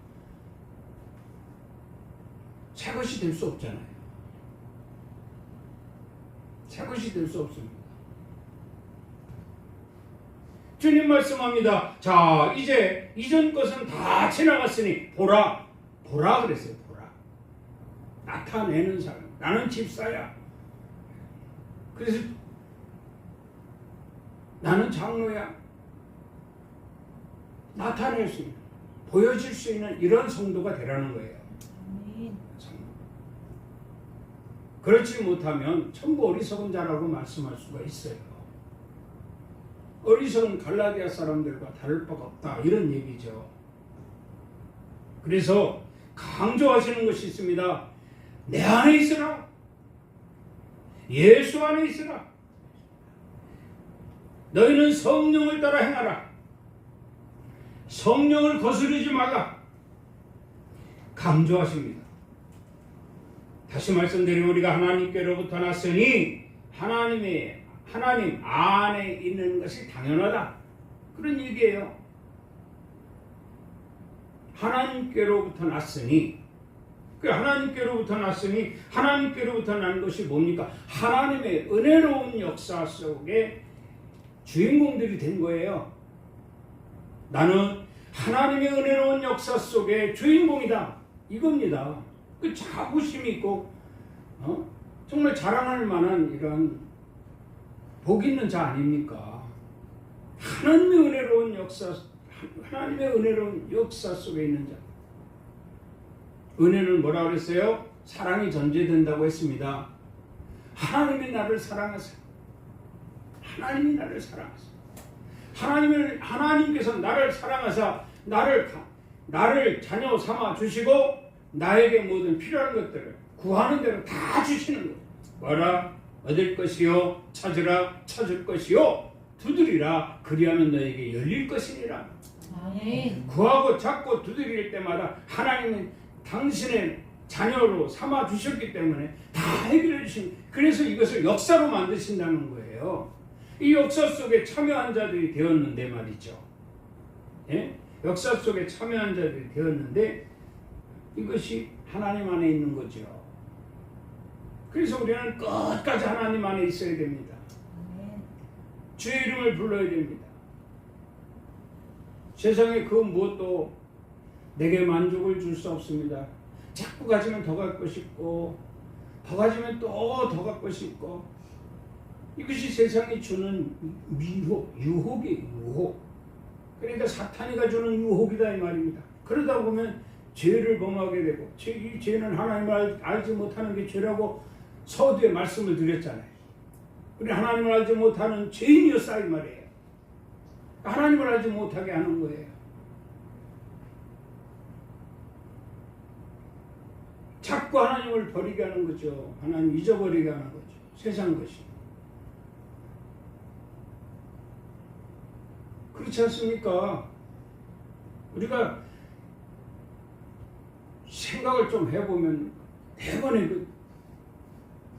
새 것이 될 수 없잖아요. 새 것이 될 수 없습니다. 주님 말씀합니다. 자, 이제 이전 것은 다 지나갔으니 보라 그랬어요. 보라. 나타내는 사람. 나는 집사야. 그래서 나는 장로야. 나타낼 수 있는, 보여질 수 있는 이런 성도가 되라는 거예요. 아멘. 그렇지 못하면 전부 어리석은 자라고 말씀할 수가 있어요. 어리석은 갈라디아 사람들과 다를 바가 없다, 이런 얘기죠. 그래서 강조하시는 것이 있습니다. 내 안에 있으라. 예수 안에 있으라. 너희는 성령을 따라 행하라. 성령을 거스르지 말라. 강조하십니다. 다시 말씀드리면 우리가 하나님께로부터 났으니 하나님 안에 있는 것이 당연하다, 그런 얘기예요. 하나님께로부터 났으니 그 하나님께로부터 났으니 하나님께로부터 난 것이 뭡니까? 하나님의 은혜로운 역사 속에 주인공들이 된 거예요. 나는 하나님의 은혜로운 역사 속에 주인공이다. 이겁니다. 그 자부심이 있고 정말 자랑할 만한 이런 복 있는 자 아닙니까? 하나님의 은혜로운 역사 속에 있는 자. 은혜는 뭐라 그랬어요? 사랑이 전제된다고 했습니다. 하나님이 나를 사랑하세요. 하나님이 나를 사랑하세요. 하나님께서 나를 사랑하사 나를 자녀 삼아 주시고 나에게 모든 필요한 것들을 구하는 대로 다 주시는 거예요. 뭐라? 얻을 것이요 찾으라 찾을 것이요 두드리라 그리하면 너에게 열릴 것이니라. 아멘. 구하고 찾고 두드릴 때마다 하나님은 당신의 자녀로 삼아 주셨기 때문에 다 해결해 주신. 그래서 이것을 역사로 만드신다는 거예요. 이 역사 속에 참여한 자들이 되었는데 말이죠. 예? 역사 속에 참여한 자들이 되었는데 이것이 하나님 안에 있는 거죠. 그래서 우리는 끝까지 하나님 안에 있어야 됩니다. 주의 이름을 불러야 됩니다. 세상에 그 무엇도 내게 만족을 줄 수 없습니다. 자꾸 가지면 더 갖고 싶고 더 가지면 또 더 갖고 싶고 이것이 세상이 주는 유혹이에요. 유혹. 그러니까 사탄이가 주는 유혹이다 이 말입니다. 그러다 보면 죄를 범하게 되고 이 죄는 하나님을 알지 못하는 게 죄라고 서두에 말씀을 드렸잖아요. 우리 하나님을 알지 못하는 죄인이었어 이 말이에요. 하나님을 알지 못하게 하는 거예요. 자꾸 하나님을 버리게 하는 거죠. 하나님 잊어버리게 하는 거죠. 세상 것이. 그렇지 않습니까? 우리가 생각을 좀 해보면 대번에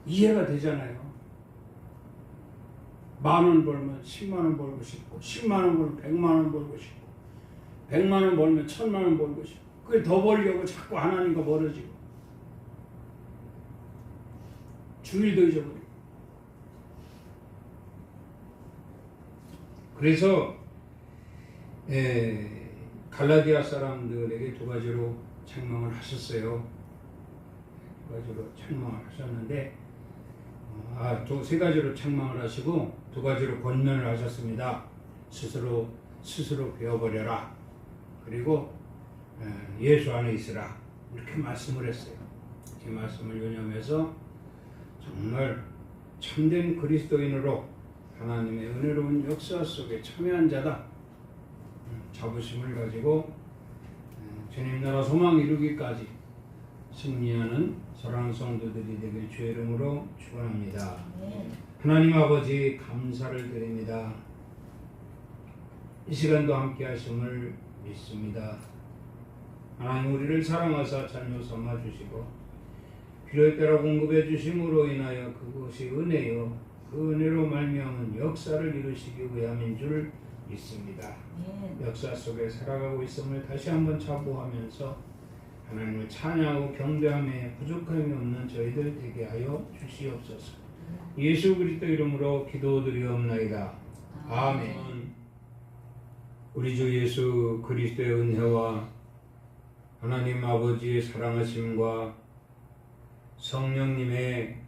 이해가 되잖아요. 10,000원 벌면 10만원 벌고 싶고 10만원 벌면 100만원 벌고 싶고 100만원 벌면 1000만원 벌고 싶고 그게 더 벌려고 자꾸 하나님과 멀어지고 주일도 잊어버리고. 그래서 갈라디아 사람들에게 두 가지로 책망을 하셨어요. 두 가지로 책망을 하셨는데 세 가지로 책망을 하시고 두 가지로 권면을 하셨습니다. 스스로 배워버려라. 그리고 예수 안에 있으라. 이렇게 말씀을 했어요. 이 말씀을 유념해서 정말 참된 그리스도인으로 하나님의 은혜로운 역사 속에 참여한 자다. 자부심을 가지고 주님 나라 소망 이루기까지 승리하는 사랑하는 성도들이 되길 주의 이름으로 축원합니다. 하나님 아버지 감사를 드립니다. 이 시간도 함께 하심을 믿습니다. 하나님 우리를 사랑하사 자녀 삼아 주시고 필요에 따라 공급해 주심으로 인하여 그것이 은혜요 그 은혜로 말미암은 역사를 이루시기 위함인 줄 믿습니다. 역사 속에 살아가고 있음을 다시 한번 자부하면서 하나님을 찬양하고 경배함에 부족함이 없는 저희들 되게 하여 주시옵소서. 예수 그리스도 이름으로 기도드리옵나이다. 아멘. 우리 주 예수 그리스도의 은혜와 하나님 아버지의 사랑하심과 성령님의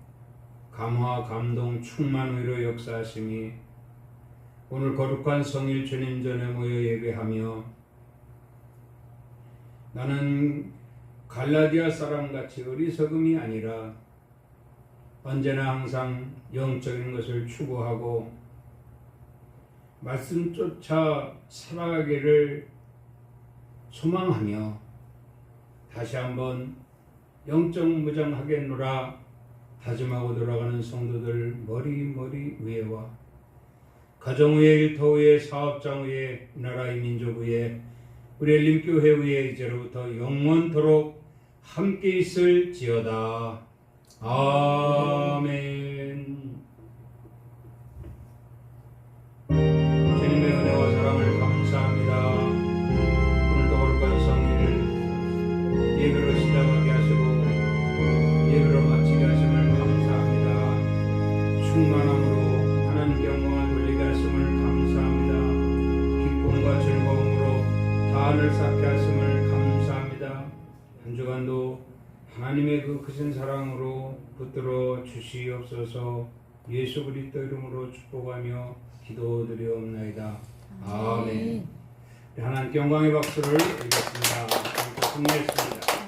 감화 감동 충만 위로 역사하심이 오늘 거룩한 성일 주님 전에 모여 예배하며 나는 갈라디아 사람같이 어리석음이 아니라 언제나 항상 영적인 것을 추구하고 말씀 쫓아 살아가기를 소망하며 다시 한번 영적 무장하겠노라 다짐하고 돌아가는 성도들 머리 위에와 가정 위에 일터 위에 사업장 위에 나라의 민족 위에 우리 엘림교회 위에 이제로부터 영원토록 함께 있을지어다. 아멘. 주님의 은혜와 사랑을 감사합니다. 오늘도 거룩한 성일을 예배로 시작하게 하시고 충만함으로 하나님께 영광을 돌리게 하심을 감사합니다. 기쁨과 즐거움으로 다을 쌓게 하심을 감사합니다. 한 주간도 하나님의 그 크신 사랑으로 붙들어 주시옵소서. 예수 그리스도 이름으로 축복하며 기도드리옵나이다. 아멘. 하나님께 영광의 박수를 드리겠습니다. 승리했습니다.